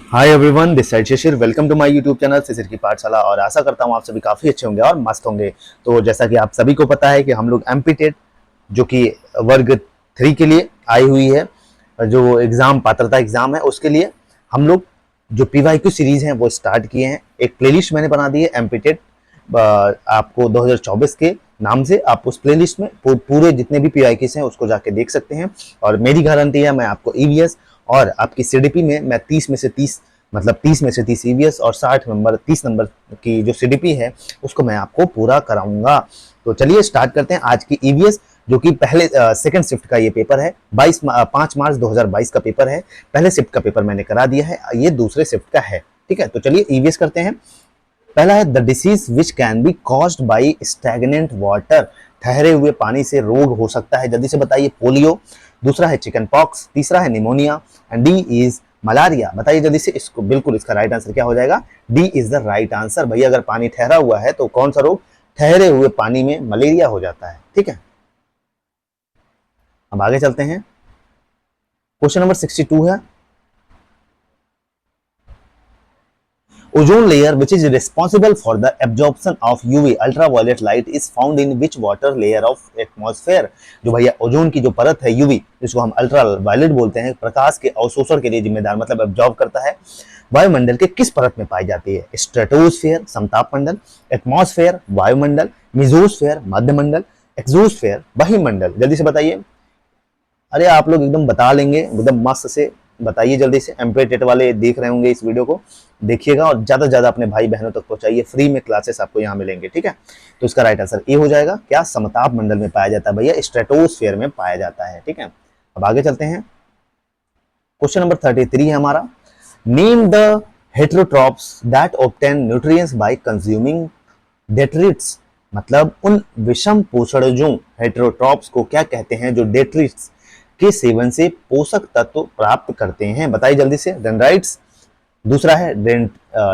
Hi everyone, this side Shishir. Welcome to my YouTube channel Shishir ki Pathshala. और आशा करता हूँ आप सभी काफ़ी अच्छे होंगे और मस्त होंगे। तो जैसा कि आप सभी को पता है कि हम लोग एमपीटेट जो कि वर्ग 3 के लिए आई हुई है, जो एग्ज़ाम पात्रता एग्ज़ाम है, उसके लिए हम लोग जो पीवाईक्यू सीरीज़ हैं वो स्टार्ट किए हैं। एक प्लेलिस्ट मैंने बना दी है एमपीटेट आपको 2024 के नाम से। आप उस प्लेलिस्ट में पूरे जितने भी पीवाईक्यूज हैं उसको जाके देख सकते हैं। और मेरी गारंटी है, मैं आपको ईवीएस और आपकी सीडीपी में मैं 30 में से 30 मतलब 30 में से 30 ईवीएस और 30 नंबर की जो सीडीपी है उसको मैं आपको पूरा कराऊंगा। तो चलिए स्टार्ट करते हैं आज की ईवीएस, जो कि पहले सेकंड शिफ्ट का ये पेपर है। 5 मार्च 2022 का पेपर है। पहले शिफ्ट का पेपर मैंने करा दिया है, ये दूसरे शिफ्ट का है। ठीक है, तो चलिए ईवीएस करते हैं। पहला है the disease which can be caused by stagnant water. ठहरे हुए पानी से रोग हो सकता है, जल्दी से बताइए। पोलियो। दूसरा है चिकन पॉक्स। तीसरा है pneumonia and D is malaria. बताइए जल्दी से इसको। बिल्कुल इसका राइट आंसर क्या हो जाएगा? D is the right answer. भैया अगर पानी ठहरा हुआ है तो कौन सा रोग? ठहरे हुए पानी में मलेरिया हो जाता है। ठीक है, अब आगे चलते हैं। क्वेश्चन नंबर 62 है ozone layer which is responsible for the absorption of UV ultraviolet light is found in which water layer of atmosphere। जो भैया ओजोन की जो परत है यूवी, जिसको हम अल्ट्रावायलेट बोलते हैं, प्रकाश के अवशोषण के लिए जिम्मेदार, मतलब एब्जॉर्ब करता है, वायुमंडल के किस परत में पाई जाती है? स्ट्रेटोस्फेयर समताप मंडल, एटमॉस्फेयर वायुमंडल, मिजोस्फेयर मध्यमंडल, एक्सोस्फेयर बहिमंडल। जल्दी से बताइए। अरे आप लोग एकदम बता लेंगे, एकदम मस्त से बताइए जल्दी से। एमपीटेट वाले देख रहे होंगे इस वीडियो को, देखिएगा और ज़्यादा से ज़्यादा अपने भाई बहनों तक पहुंचाइए। फ्री में क्लासेस आपको यहाँ मिलेंगे। ठीक है, तो इसका राइट आंसर ए हो जाएगा। क्या? समताप मंडल में पाया जाता है भैया, स्ट्रेटोस्फेयर में पाया जाता है। ठीक है, अब आगे चलते हैं। क्वेश्चन नंबर 33 है हमारा। Name the heterotrophs that obtain nutrients by consuming detritus. मतलब उन विषम पोषणजों हेटेरोट्रॉप्स को क्या कहते हैं जो डेट्रिट्स के सेवन से पोषक तत्व प्राप्त करते हैं? बताइए जल्दी से। डेंड्राइट्स। दूसरा है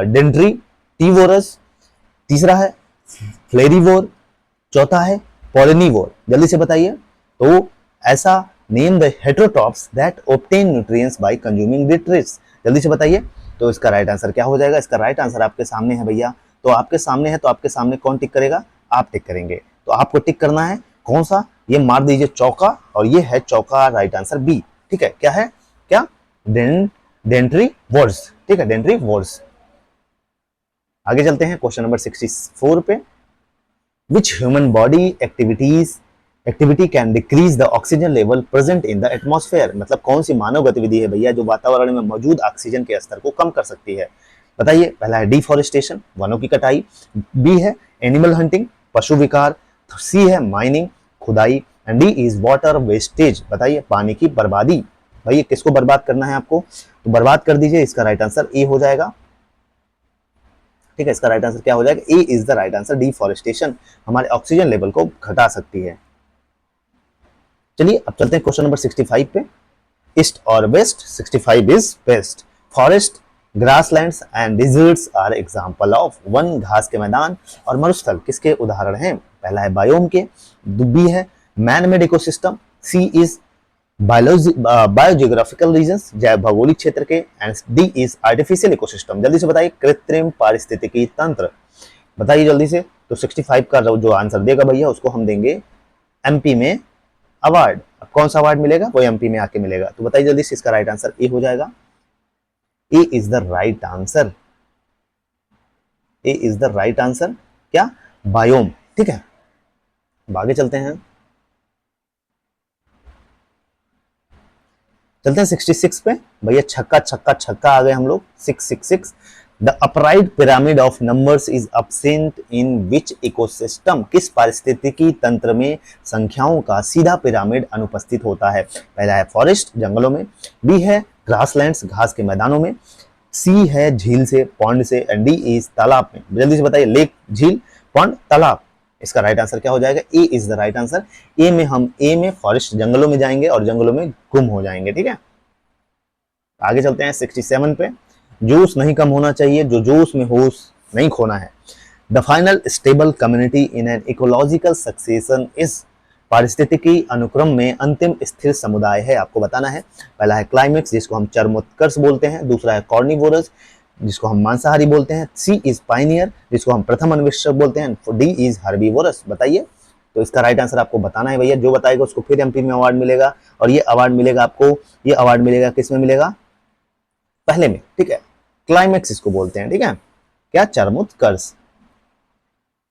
डेंड्रीटिवोरस। तीसरा है फ्लेरिवोर। चौथा है पॉलिनिवोर। जल्दी से बताइए। तो ऐसा name the heterotrophs that obtain nutrients by consuming detritus. जल्दी से बताइए। तो इसका राइट आंसर क्या हो जाएगा? इसका राइट आंसर आपके सामने है भैया। तो आपके सामने है, तो आपके सामने कौन टिक करेगा? आप टिक करेंगे। तो आपको टिक करना है कौन सा? ये मार दीजिए चौका, और ये है चौका, राइट आंसर बी। ठीक है, क्या है? क्या? Dentry words. ठीक है, डेंट्री वर्ड्स। आगे चलते हैं क्वेश्चन नंबर 64 पे। Which human body activity can decrease the oxygen level present in the atmosphere. मतलब कौन सी मानव गतिविधि है भैया जो वातावरण में मौजूद ऑक्सीजन के स्तर को कम कर सकती है? बताइए। पहला है डिफॉरेस्टेशन, वनों की कटाई। बी है एनिमल हंटिंग, पशु विकार। सी है माइनिंग, खुदाई। And D is water wastage. बताइए, पानी की बर्बादी। भाई किसको बर्बाद करना है आपको? तो बर्बाद कर दीजिए। इसका राइट आंसर ए हो जाएगा। ठीक है, इसका राइट आंसर क्या हो जाएगा? A is the right answer. Deforestation हमारे ऑक्सीजन लेवल को घटा सकती है। चलिए अब चलते हैं क्वेश्चन नंबर 65 पे। ईस्ट और west. 65 is best. Forest, grasslands and deserts are example of. वन घास के मैदान और मरुस्थल किसके उदाहरण हैं? पहला है बायोम के। बी है man made ecosystem. C is biogeographical regions, जैव भौगोलिक क्षेत्र के। And D is artificial ecosystem. जल्दी से बताइए। कृत्रिम पारिस्थितिकी तंत्र। बताइए जल्दी से। तो 65 का जो आंसर देगा भैया उसको हम देंगे एमपी में अवार्ड। अब कौन सा अवार्ड मिलेगा? वो एमपी में आके मिलेगा। तो बताइए जल्दी से। इसका राइट आंसर ए हो जाएगा। A is the right answer. A is the right answer. क्या? बायोम। ठीक है, अब आगे चलते हैं। 66 पे। भैया छक्का छक्का छक्का आ गए हम लोग। 666। The upright pyramid of numbers is absent in which ecosystem. किस पारिस्थितिकी तंत्र में संख्याओं का सीधा पिरामिड अनुपस्थित होता है? पहला है फॉरेस्ट, जंगलों में। बी है ग्रासलैंड्स, घास के मैदानों में। सी है झील से, पॉन्ड से। एंड डी इज तालाब में। जल्दी से बताइए। लेक, झील, पॉन्ड, तालाब। इसका राइट आंसर क्या हो जाएगा? A is the right answer. ए में फॉरेस्ट, जंगलों में जाएंगे और जंगलों में गुम हो जाएंगे। ठीक है, आगे चलते हैं 67 पे। जोश नहीं कम होना चाहिए, जो जोश में होश नहीं खोना है। The final stable community in an ecological succession is. पारिस्थितिकी अनुक्रम में अंतिम स्थिर समुदाय है, आपको बताना है। पहला है क्लाइमेक्स, जिसको हम चरमोत्कर्ष बोलते हैं। दूसरा है कॉर्निवोरस, जिसको हम मांसाहारी बोलते हैं। सी इज पाइनियर, जिसको हम प्रथम अन्वेषक बोलते हैं। D is herbivorous. बताइए, तो इसका राइट आंसर आपको बताना है भैया। जो बताएगा उसको फिर एमपी में अवार्ड मिलेगा, और ये अवार्ड मिलेगा आपको, ये अवार्ड मिलेगा किस में मिलेगा? पहले में, ठीक है। क्लाइमेक्स इसको बोलते हैं, ठीक है। क्या? चरमोत्कर्ष।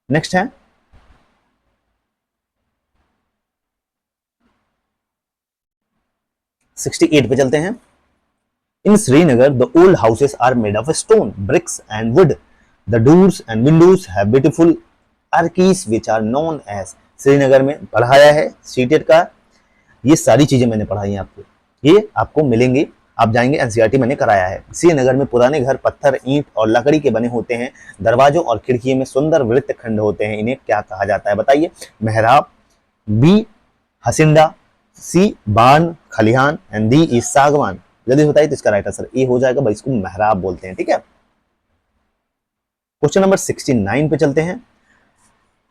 नेक्स्ट है 68 पे चलते हैं। In Srinagar the old houses are made of stone, bricks and wood. The doors and windows have beautiful arches which are known as. Srinagar में पढ़ाया है सीटेट का, ये सारी चीजें मैंने पढ़ाई हैं आपको, ये आपको मिलेंगी। आप जाएंगे एनसीईआरटी मैंने कराया है। श्रीनगर में पुराने घर पत्थर, ईंट और लकड़ी के बने होते हैं। दरवाजों और खिड़कियों में सुंदर वृत्त खंड होते हैं। इन्हें क्या कहा जाता है? बताइए। मेहराब, बी हसिंडा, सी बाण खलिहान एंड डी इज सागवान। जल्दी बताइए, तो इसका राइट आंसर ए हो जाएगा भाई, इसको मेहराब बोलते हैं, ठीक है। क्वेश्चन नंबर 69 पे चलते हैं।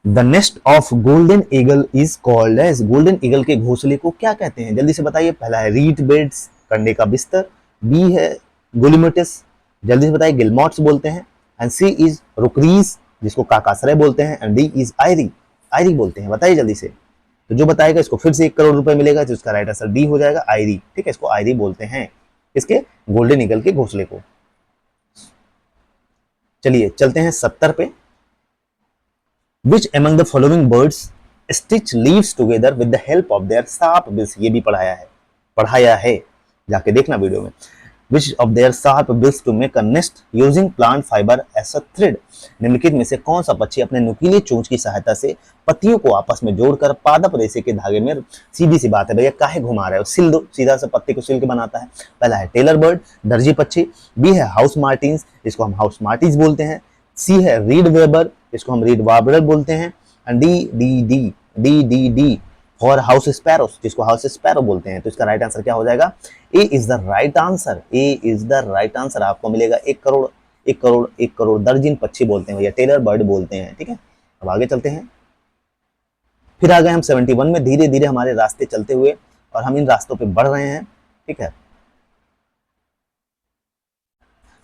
The nest of golden eagle is called edge. Golden eagle के घोंसले को क्या कहते हैं? जल्दी से बताइए। पहला है रीड बेड्स, कंडे का बिस्तर। बी है गुलिमटिस, जल्दी से बताइए, गिलमॉट्स बोलते हैं। एंड सी इज रुकरीज, जिसको काकासरे बोलते हैं। एंड डी इज आयरी, आयरी बोलते हैं। बताइए जल्दी से। तो जो बताएगा इसको फिर से 1 करोड़ रुपए मिलेगा, तो इसका राइट आंसर डी हो जाएगा, आयरी, ठीक है। इसको आयरी बोलते हैं, इसके गोल्डन ईगल के घोंसले को। चलिए चलते हैं 70 पे। Which among the following birds stitch leaves together with the help of their sharp bills? ये भी पढ़ाया है, जाके देखना वीडियो में। Which of their sharp bills to make a nest using plant fiber as a thread? निम्नलिखित में से कौन सा पक्षी अपने नुकीले चोंच की सहायता से पत्तियों को आपस में जोड़कर पादप रेशे के धागे में, सीधी सी बात है भैया, काहे घुमा रहे हो, सिल दो, सीधा सा पत्ती को सिल के बनाता है। पहला है टेलर बर्ड, दर्जी पक्षी। बी है हाउस मार्टिन्स, जिसको हम हाउस मार्टिन्स बोलते हैं। सी है रीड वेबर, इसको हम रीड वार्बलर बोलते हैं। And D for house sparrows, जिसको हाउस स्पैरो बोलते हैं। तो इसका राइट आंसर क्या हो जाएगा? A is the right answer, A is the right answer. आपको मिलेगा 1 करोड़, 1 करोड़, 1 करोड़। दर्जन पक्षी बोलते हैं भैया, टेलर बर्ड बोलते हैं, ठीक है। अब आगे चलते हैं। फिर आ गए हम 71 में। धीरे धीरे हमारे रास्ते चलते हुए, और हम इन रास्तों पे बढ़ रहे हैं, ठीक है।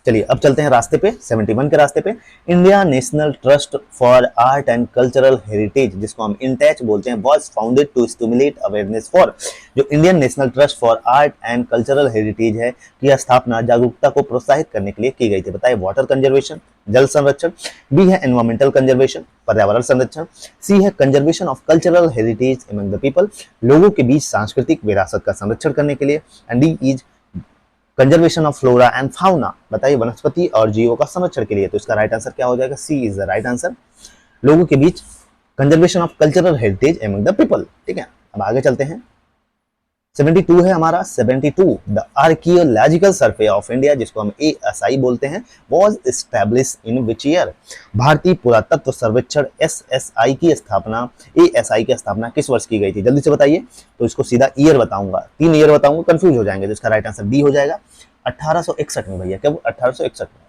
चलिए अब चलते हैं रास्ते पे, 71 के रास्ते पे। India national trust for art and cultural heritage, जिसको हम इंटैच बोलते हैं, was founded to stimulate awareness for. जो Indian national trust for art and cultural heritage है, की स्थापना जागरूकता को प्रोत्साहित करने के लिए की गई थी। बताइए। वाटर कंजर्वेशन, जल संरक्षण। बी है एनवायरमेंटल कंजर्वेशन, पर्यावरण संरक्षण। सी है conservation of cultural heritage among the people, लोगों के बीच सांस्कृतिक विरासत का संरक्षण करने के लिए। And D is conservation of flora and fauna. बताइए, वनस्पति और जीवों का संरक्षण के लिए। तो इसका राइट आंसर क्या हो जाएगा? C is the right answer, लोगों के बीच conservation of cultural heritage among the people, ठीक है। अब आगे चलते हैं। 72 है हमारा, 72। The archaeological survey of India, जिसको हम ASI बोलते हैं, was established in which year? भारतीय पुरातत्व सर्वेक्षण SSI की स्थापना, ASI की स्थापना किस वर्ष की गई थी? जल्दी से बताइए। तो इसको सीधा ईयर बताऊंगा, 3 ईयर बताऊंगा, कंफ्यूज हो जाएंगे। तो इसका राइट आंसर डी हो जाएगा, 1861 में भैया। कब? 1861 में।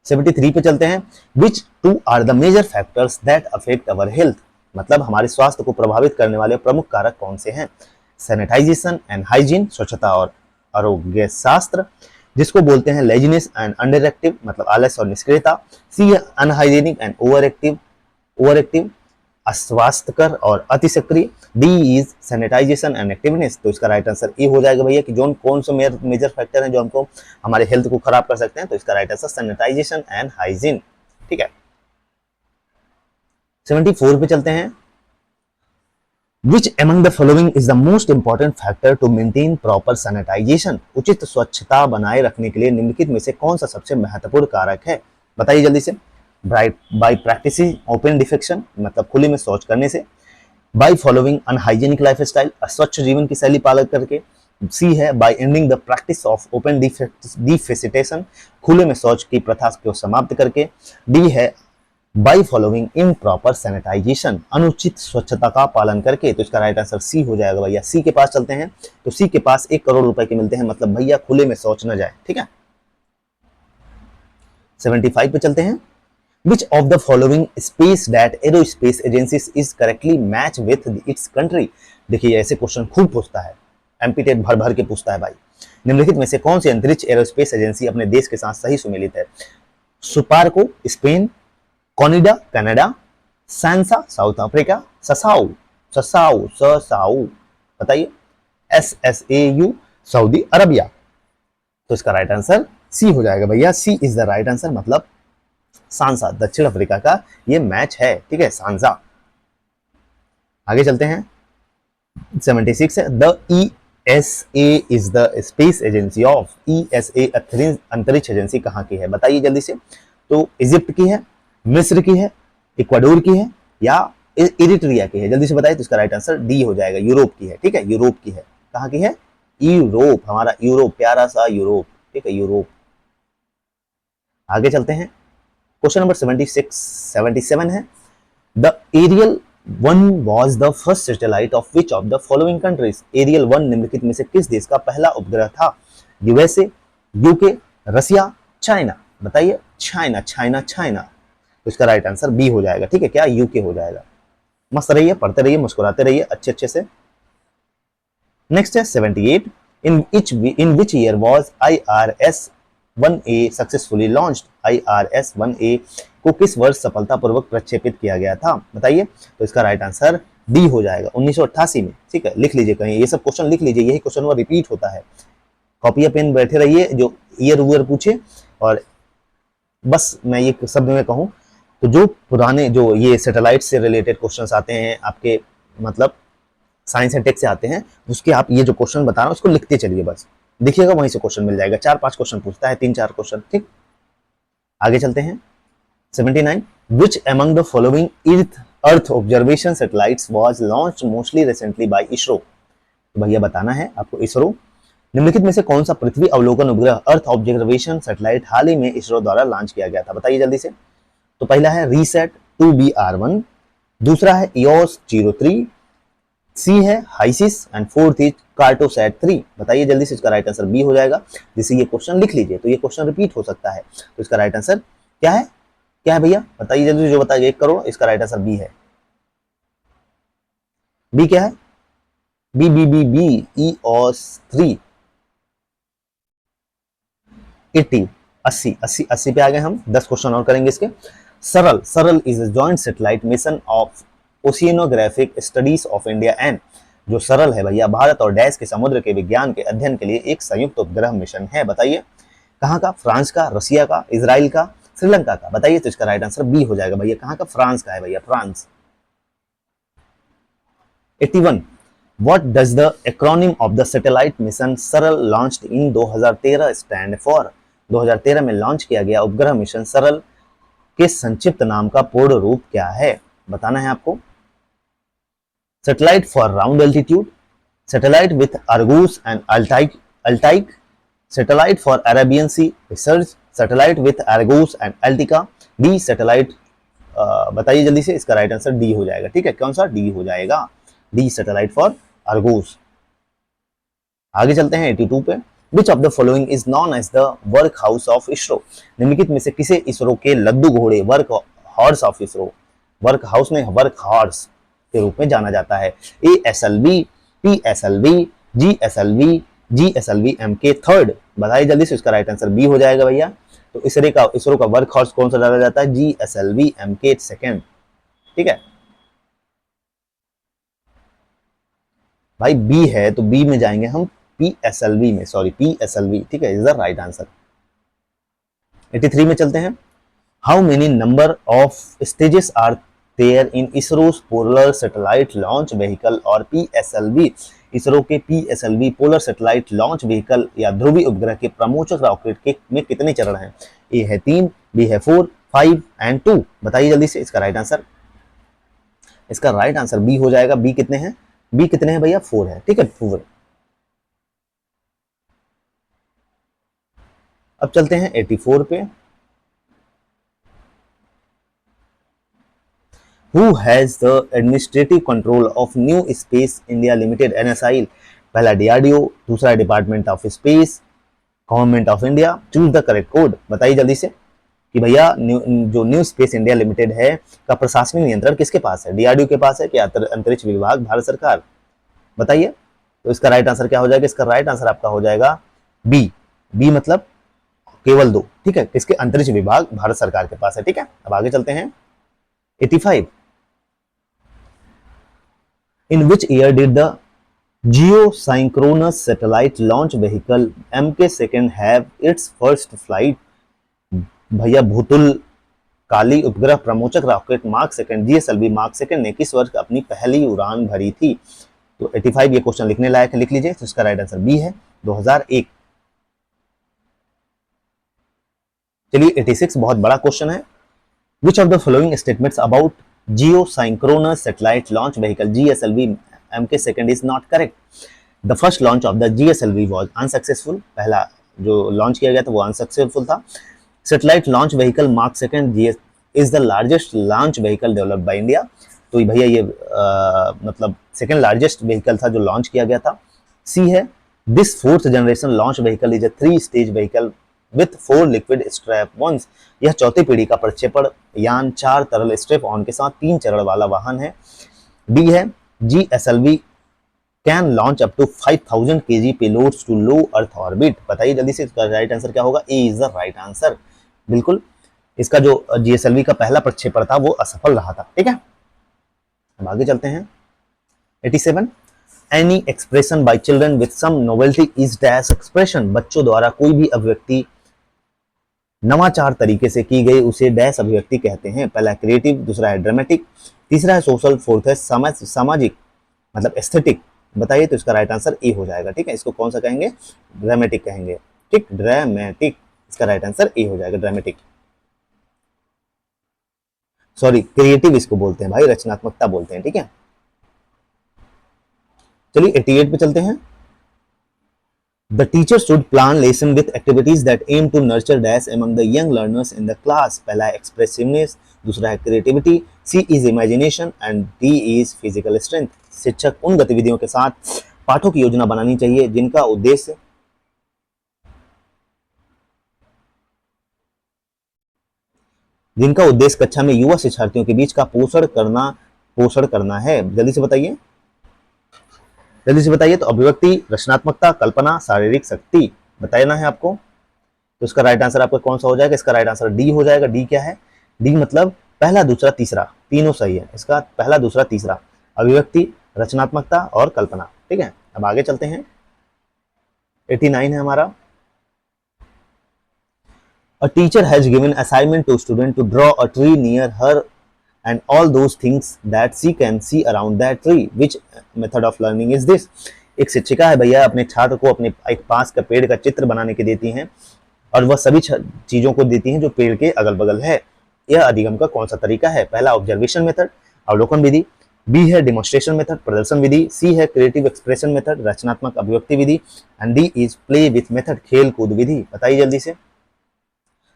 73 पे चलते हैं। Which two are the major factors that affect our health? मतलब हमारे स्वास्थ्य को प्रभावित करने वाले प्रमुख कारक कौन से हैं? सैनिटाइजेशन एंड हाइजीन, स्वच्छता और आरोग्य शास्त्र, जिसको बोलते हैं लेजीनेस एंड अंडर एक्टिव, मतलब आलस और निष्क्रियता। सी है अनहाइजीनिक एंड ओवर एक्टिव, अस्वास्थ्यकर और अति सक्रिय। D is sanitisation and activeness. तो इसका राइट आंसर ए हो जाएगा भैया, कि जोन कौन से मेजर फैक्टर हैं जो हमको हमारे हेल्थ को खराब कर सकते हैं। तो इसका right answer sanitisation and hygiene, ठीक है। 74 पे चलते हैं। Which among the following is the most important factor to maintain proper sanitization? उचित स्वच्छता बनाए रखने के लिए निम्नलिखित में से कौन सा सबसे महत्वपूर्ण कारक है? बताइए जल्दी से। बाय प्रैक्टिसिंग ओपन डिफेक्शन, मतलब खुले में शौच करने से। बाय फॉलोइंग अनहाइजीनिक लाइफस्टाइल, अस्वच्छ जीवन की शैली पालन करके। सी है by ending the practice of open defecation, खुले में शौच की प्रथा को समाप्त करके। डी है बाई फॉलोइंग इम्प्रॉपर सैनिटाइजेशन, अनुचित स्वच्छता का पालन करके। तो इसका राइट आंसर सी हो जाएगा भैया। सी के पास चलते हैं। तो सी के पास 1 करोड़ रुपए के मिलते हैं, मतलब भैया खुले में शौच न जाए, ठीक है। 75 पे चलते हैं। Which of the following space that aerospace agencies is correctly match with its country? देखिए ऐसे क्वेश्चन खूब पूछता है, एमपी टेट भर भर के पूछता है भाई। निम्नलिखित में से कौन सी अंतरिक्ष एरोस्पेस एजेंसी अपने देश के साथ सही सुमेलित है? SUPARCO Spain, CONIDA Canada, SANSA South Africa, SSAU SSAU SSAU बताइए, SSAU सऊदी अरबिया। तो इसका राइट आंसर सी हो जाएगा भैया, सी इज द राइट आंसर, मतलब सांसा, दक्षिण अफ्रीका का ये मैच है, ठीक है, सांसा। आगे चलते हैं, 76 है, the ESA is the space agency of, ESA अंतरिक्ष एजेंसी कहाँ की है? बताइए जल्दी से। तो इजिप्ट की है, मिस्र की है, इक्वाडोर की है या इरिट्रिया की है? जल्दी से बताइए। तो इसका राइट आंसर डी हो जाएगा, यूरोप की है, ठीक है, यूरोप की है। कहाँ की है? यूरोप, हमारा यूरोप, प्यारा सा यूरोप, ठीक है, यूरोप। आगे चलते हैं, क्वेश्चन नंबर 77 है, the aerial 1 was the first satellite of which of the following countries? Aerial 1 निम्नलिखित में से किस देश का पहला उपग्रह था? USA, UK, रसिया, चाइना। बताइए, चाइना चाइना चाइना। तो इसका राइट आंसर बी हो जाएगा, ठीक है, क्या? यूके हो जाएगा। मस्त रहिए, पढ़ते रहिए, मुस्कुराते रहिए अच्छे अच्छे से। नेक्स्ट है 78, in which year was IRS-1A successfully launched? IRS-1A को किस वर्ष सफलतापूर्वक प्रक्षेपित किया गया था? बताइए। तो इसका राइट आंसर डी हो जाएगा, 1988 में, ठीक है, लिख लीजिए कहीं, ये सब क्वेश्चन लिख लीजिए, यही क्वेश्चन वो रिपीट होता है। कॉपी या पेन बैठे रहिए, जो ईयर वूयर पूछे, और बस मैं ये शब्द में कहूँ तो जो पुराने जो ये सैटेलाइट से रिलेटेड क्वेश्चंस आते हैं आपके, मतलब साइंस एंड टेक से आते हैं, उसके आप ये जो क्वेश्चन बता रहा हूँ उसको लिखते चलिए, बस देखिएगा वहीं से क्वेश्चन मिल जाएगा। 4-5 क्वेश्चन पूछता है, 3-4 क्वेश्चन, ठीक। आगे चलते हैं, 79, which among the following earth observation satellites was launched mostly recently by ISRO? तो भैया बताना है आपको, इसरो। निम्नलिखित में से कौन सा पृथ्वी अवलोकन उपग्रह अर्थ ऑब्जर्वेशन सैटेलाइट हाल ही में इसरो द्वारा लॉन्च किया गया था? बताइए जल्दी से। तो पहला है रीसेट 2BR1, दूसरा है EOS 03, सी है हाइसिस एंड फोर्थ इज कार्टोसैट 3। बताइए जल्दी से, इसका राइट आंसर बी हो जाएगा। जैसे ये क्वेश्चन लिख लीजिए, तो ये क्वेश्चन रिपीट हो सकता है, तो इसका राइट आंसर क्या है? क्या है भैया? बताइए जल्दी, जो बताइए 1 करोड़, इसका राइट आंसर बी है। बी क्या है? B B B B EOS 3 80 पे आ गए हम। 10 क्वेश्चन और करेंगे इसके। SARAL is a joint satellite mission of oceanographic studies of India and, जो सरल है भैया भारत और डैश के समुद्र के विज्ञान के अध्ययन के लिए एक संयुक्त उपग्रह मिशन है। बताइए कहाँ का? फ्रांस का, रसिया का, इजराइल का, श्रीलंका का? बताइए। तो इसका राइट आंसर बी हो जाएगा भैया, कहाँ का? फ्रांस का है भैया, France. 81, What does the acronym of the satellite mission सरल launched in 2013 stand for? 2013 में लॉन्च किया गया उपग्रह मिशन सरल के संक्षिप्त नाम का पूर्ण रूप क्या है? बताना है आपको। Satellite for round altitude, satellite with Argos and AltiKa, satellite for Arabian sea research, satellite with Argos and AltiKa, D satellite. बताइए जल्दी से, इसका राइट आंसर डी हो जाएगा, ठीक है, कौन सा? डी हो जाएगा, डी सैटेलाइट फॉर आर्गूस। आगे चलते हैं 82 पे, Which of the following is known as the work house of ISRO? निम्नलिखित में से किसे इसरो के लद्दू घोड़े, work horse of ISRO, work house में वर्क हॉर्स के रूप में जाना जाता है? ASLV, PSLV, GSLV, GSLV MK third. बताइए जल्दी से, इसका राइट आंसर बी हो जाएगा भैया। तो इसरो का वर्क हॉर्स कौन सा डाला जाता है? GSLV MK सेकेंड, ठीक है भाई, बी है तो बी में जाएंगे हम, PSLV में, सॉरी PSLV, ठीक है, इज द राइट आंसर। 83 में चलते हैं, how many number of stages are there in ISRO's polar satellite launch vehicle और PSLV? इसरो के PSLV polar satellite launch vehicle या ध्रुवीय उपग्रह के प्रमोचक रॉकेट के में कितने चरण हैं? ए है 3, बी है 4, 5 एंड 2। बताइए जल्दी से, इसका राइट आंसर। इसका राइट आंसर बी हो जाएगा। बी कितने हैं? बी कितने हैं भैया? 4 है, ठीक है, 4। अब चलते हैं 84 पे, Who has the administrative control of New Space India Limited NSI? पहला DRDO, दूसरा department of space, government of India, choose the correct code. बताइए जल्दी से। कि भैया जो न्यू स्पेस इंडिया लिमिटेड है का प्रशासनिक नियंत्रण किसके पास है, डीआरडीओ के पास है कि अंतरिक्ष विभाग भारत सरकार, बताइए। तो इसका राइट आंसर क्या हो जाएगा, इसका राइट आंसर आपका हो जाएगा बी। बी मतलब केवल 2, ठीक है, किसके, अंतरिक्ष विभाग भारत सरकार के पास है, ठीक है। अब आगे चलते हैं 85, in which year did the geosynchronous satellite launch vehicle MK2 have its first flight. भैया भूतुल काली उपग्रह प्रमोचक rocket mark second GSLV mark second ने किस वर्ष अपनी पहली उड़ान भरी थी। तो 85 ये क्वेश्चन लिखने लायक है, लिख लीजिए। तो इसका राइट आंसर बी है, 2001। चलिए 86 बहुत बड़ा क्वेश्चन है। Which of the following statements about geosynchronous satellite launch vehicle GSLV MK2 is not correct. The first launch of the GSLV was unsuccessful, पहला जो लॉन्च किया गया था वो अनसक्सेसफुल था। Satellite launch vehicle mark second is the largest launch vehicle developed by India. तो भैया ये मतलब सेकंड लार्जेस्ट व्हीकल था जो लॉन्च किया गया था। सी है, this fourth generation launch vehicle is a 3 stage vehicle with 4 liquid strap ons. यह चौथी पीढ़ी का प्रक्षेपण यान 4 तरल स्ट्रैप ऑन के साथ 3 चरण वाला वाहन है। डी है, GSLV can launch up to 5000 kg payloads to low earth orbit. बताइए जल्दी से, इसका राइट आंसर क्या होगा, A is the right answer. बिल्कुल, इसका जो GSLV का पहला प्रक्षेपण था वो असफल रहा था, ठीक है। अब आगे चलते हैं 87, any expression by children with some novelty is dash expression. बच्चों द्वारा कोई भी अभिव्यक्ति नवाचार तरीके से की गई उसे डैश अभिव्यक्ति कहते हैं। पहला क्रिएटिव, दूसरा है ड्रामेटिक, तीसरा है सोशल, फोर्थ है सामाजिक मतलब एस्थेटिक। बताइए। तो इसका राइट आंसर ए हो जाएगा, ठीक है। इसको कौन सा कहेंगे, ड्रामेटिक कहेंगे, ठीक, ड्रामेटिक। इसका राइट आंसर ए हो जाएगा, ड्रामेटिक। सॉरी, क्रिएटिव इसको बोलते हैं भाई, रचनात्मकता बोलते हैं, ठीक है। चलिए 88 पे चलते हैं। The teacher should plan lesson with activities that aim to nurture dash among the young learners in the class. पहला है expressiveness, दूसरा है creativity, C is imagination and D is physical strength. शिक्षक उन गतिविधियों के साथ पाठों की योजना बनानी चाहिए जिनका उद्देश्य कक्षा में युवा शिक्षार्थियों के बीच का पोषण करना है। जल्दी से बताइए, जल्दी से बताइए। तो अभिव्यक्ति, रचनात्मकता, कल्पना, शारीरिक शक्ति बताना है आपको। तो इसका राइट आंसर आपका कौन सा हो जाएगा, इसका राइट आंसर डी हो जाएगा। डी क्या है, डी मतलब पहला, दूसरा, तीसरा, तीनों सही है। इसका पहला, दूसरा, तीसरा, अभिव्यक्ति, रचनात्मकता और कल्पना, ठीक है। अब आगे चलते हैं 89 है हमारा। A teacher has given assignment to student to draw a tree near her and all those things that she can see around that tree. Which method of learning is this? एक शिक्षिका है भैया, अपने छात्र को अपने एक पास का पेड़ का चित्र बनाने के देती हैं और वह सभी चीजों को देती हैं जो पेड़ के अगल बगल है। यह अधिगम का कौन सा तरीका है। पहला ऑब्जर्वेशन मेथड, अवलोकन विधि, बी है डिमोन्स्ट्रेशन मेथड, प्रदर्शन विधि, सी है क्रिएटिव एक्सप्रेशन मेथड, रचनात्मक अभिव्यक्ति विधि, and D is play with method, खेल कूद विधि। बताइए जल्दी से।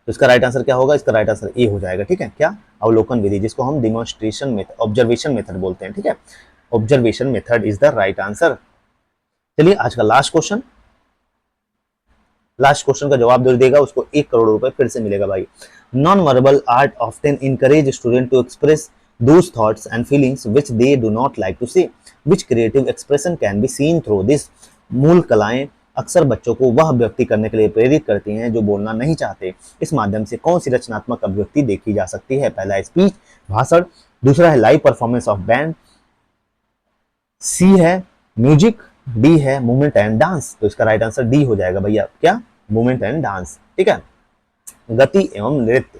तो इसका राइट आंसर क्या होगा, इसका राइट आंसर ए हो जाएगा, ठीक है। क्या, अवलोकन विधि, जिसको हम डिमोन्स्ट्रेशन मेथड, ऑब्जर्वेशन मेथड बोलते हैं, ठीक है। Observation method is the right answer. चलिए आज का लास्ट क्वेश्चन, लास्ट क्वेश्चन का जवाब जो देगा उसको 1 करोड़ रुपए फिर से मिलेगा भाई। Non verbal art often encourage student to express those thoughts and feelings which they do not like to say, which creative expression can be seen through this. मूल कलाएं अक्सर बच्चों को वह अभिव्यक्ति करने के लिए प्रेरित करती हैं जो बोलना नहीं चाहते। इस माध्यम से कौन सी रचनात्मक अभिव्यक्ति देखी जा सकती है। पहला है स्पीच, भाषण, दूसरा है लाइव परफॉर्मेंस ऑफ बैंड, सी है म्यूजिक, डी है मूवमेंट एंड डांस। तो इसका राइट आंसर डी हो जाएगा भैया, क्या, मूवमेंट एंड डांस, ठीक है, गति एवं नृत्य।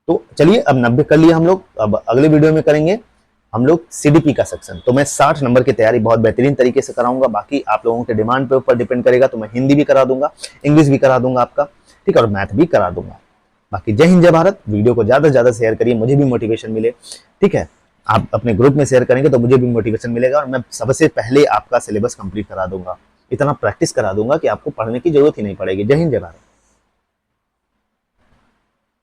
तो चलिए अब 90 कर लिए हम लोग। अब अगले वीडियो में करेंगे हम लोग सीडीपी का सेक्शन। तो मैं 60 नंबर की तैयारी बहुत बेहतरीन तरीके से कराऊंगा। बाकी आप लोगों के डिमांड पे ऊपर डिपेंड करेगा, तो मैं हिंदी भी करा दूंगा, इंग्लिश भी करा दूंगा आपका, ठीक है, और मैथ भी करा दूंगा। बाकी जय हिंद, जय भारत। वीडियो को ज्यादा से ज्यादा शेयर करिए, मुझे भी मोटिवेशन मिले, ठीक है। आप अपने ग्रुप में शेयर करेंगे तो मुझे भी मोटिवेशन मिलेगा और मैं सबसे पहले आपका सिलेबस कंप्लीट करा दूंगा। इतना प्रैक्टिस करा दूंगा कि आपको पढ़ने की जरूरत ही नहीं पड़ेगी। जय हिंद, जय भारत।